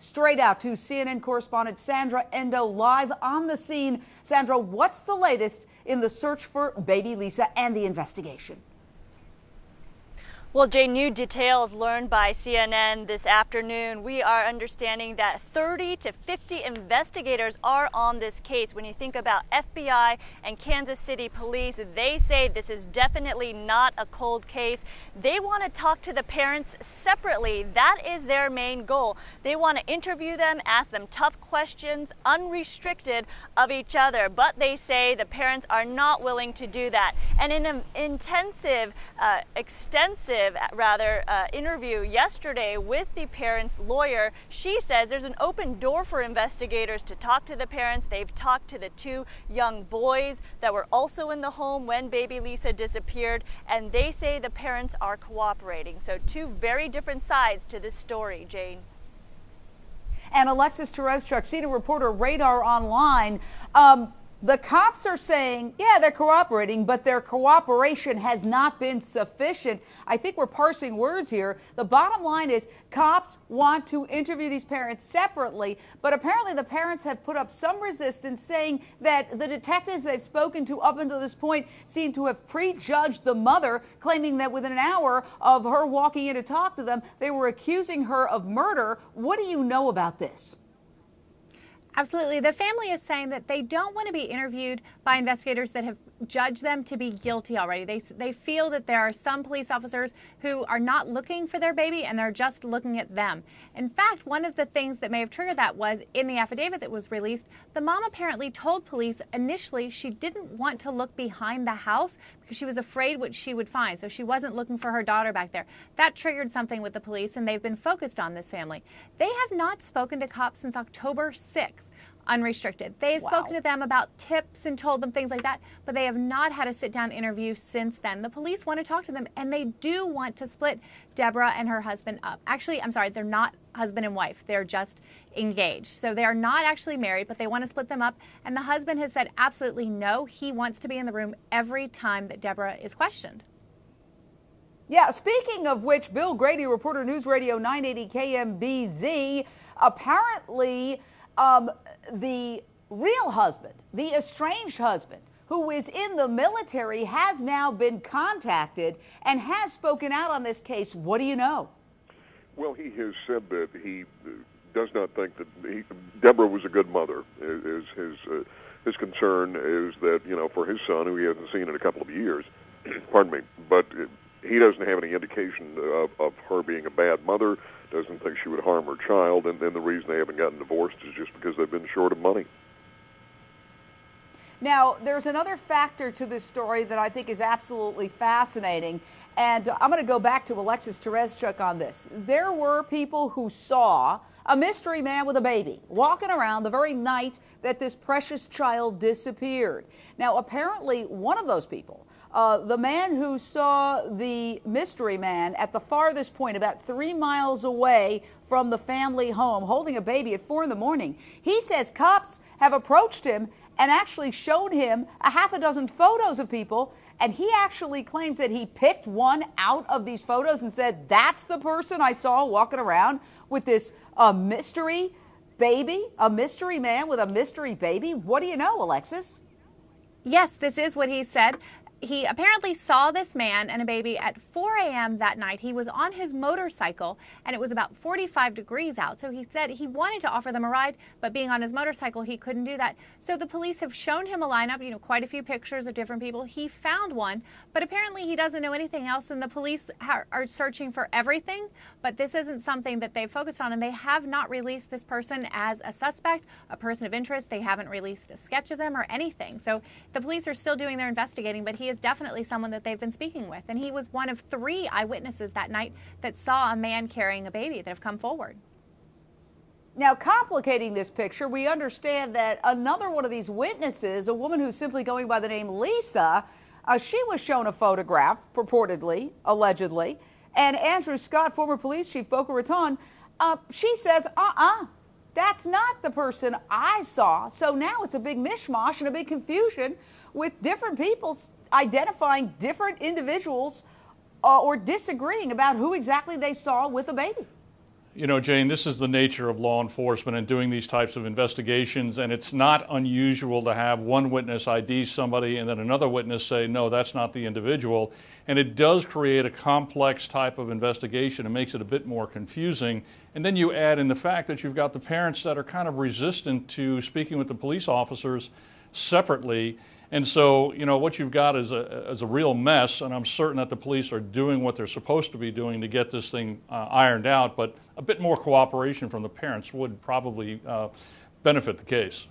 straight out to CNN correspondent Sandra Endo live on the scene. Sandra, what's the latest in the search for baby Lisa and the investigation? Well, Jay, new details learned by CNN this afternoon. We are understanding that 30 to 50 investigators are on this case. When you think about FBI and Kansas City police, they say this is definitely not a cold case. They want to talk to the parents separately. That is their main goal. They want to interview them, ask them tough questions, unrestricted of each other. But they say the parents are not willing to do that. And in an extensive interview yesterday with the parents' lawyer, she says there's an open door for investigators to talk to the parents. They've talked to the two young boys that were also in the home when baby Lisa disappeared, and they say the parents are cooperating. So two very different sides to this story, Jane. And Alexis Tereszczuk, senior reporter, Radar Online. The cops are saying, yeah, they're cooperating, but their cooperation has not been sufficient. I think we're parsing words here. The bottom line is cops want to interview these parents separately, but apparently the parents have put up some resistance, saying that the detectives they've spoken to up until this point seem to have prejudged the mother, claiming that within an hour of her walking in to talk to them, they were accusing her of murder. What do you know about this? Absolutely. The family is saying that they don't want to be interviewed by investigators that have judged them to be guilty already. They feel that there are some police officers who are not looking for their baby and they're just looking at them. In fact, one of the things that may have triggered that was in the affidavit that was released, the mom apparently told police initially she didn't want to look behind the house because she was afraid what she would find. So she wasn't looking for her daughter back there. That triggered something with the police, and they've been focused on this family. They have not spoken to cops since October 6th. Unrestricted. They have spoken to them about tips and told them things like that, but they have not had a sit-down interview since then. The police want to talk to them, and they do want to split Deborah and her husband up. Actually, I'm sorry, they're not husband and wife. They're just engaged. So they are not actually married, but they want to split them up. And the husband has said absolutely no. He wants to be in the room every time that Deborah is questioned. Yeah, speaking of which, Bill Grady, reporter, News Radio 980 KMBZ, apparently the real husband, the estranged husband, who is in the military, has now been contacted and has spoken out on this case. What do you know? Well, he has said that he does not think that Deborah was a good mother. His concern is that, for his son, who he hasn't seen in a couple of years, pardon me, but he doesn't have any indication of her being a bad mother, doesn't think she would harm her child, and then the reason they haven't gotten divorced is just because they've been short of money. Now, there's another factor to this story that I think is absolutely fascinating, and I'm going to go back to Alexis Tereszczuk on this. There were people who saw a mystery man with a baby walking around the very night that this precious child disappeared. Now, apparently, one of those people, the man who saw the mystery man at the farthest point, about 3 miles away from the family home, holding a baby at 4 in the morning, he says cops have approached him and actually showed him a half a dozen photos of people, and he actually claims that he picked one out of these photos and said, that's the person I saw walking around with this mystery baby, a mystery man with a mystery baby. What do you know, Alexis? Yes, this is what he said. He apparently saw this man and a baby at 4 a.m. that night. He was on his motorcycle, and it was about 45 degrees out. So he said he wanted to offer them a ride, but being on his motorcycle, he couldn't do that. So the police have shown him a lineup, quite a few pictures of different people. He found one, but apparently he doesn't know anything else, and the police are searching for everything. But this isn't something that they've focused on, and they have not released this person as a suspect, a person of interest. They haven't released a sketch of them or anything. So the police are still doing their investigating, but he is definitely someone that they've been speaking with. And he was one of 3 eyewitnesses that night that saw a man carrying a baby that have come forward. Now, complicating this picture, we understand that another one of these witnesses, a woman who's simply going by the name Lisa, she was shown a photograph, purportedly, allegedly, and Andrew Scott, former police chief, Boca Raton, she says, that's not the person I saw. So now it's a big mishmash and a big confusion with different people identifying different individuals or disagreeing about who exactly they saw with a baby. You know, Jane, this is the nature of law enforcement and doing these types of investigations, and it's not unusual to have one witness ID somebody and then another witness say, no, that's not the individual. And it does create a complex type of investigation. It makes it a bit more confusing. And then you add in the fact that you've got the parents that are kind of resistant to speaking with the police officers separately. And so, you know, what you've got is a real mess, and I'm certain that the police are doing what they're supposed to be doing to get this thing ironed out, but a bit more cooperation from the parents would probably benefit the case.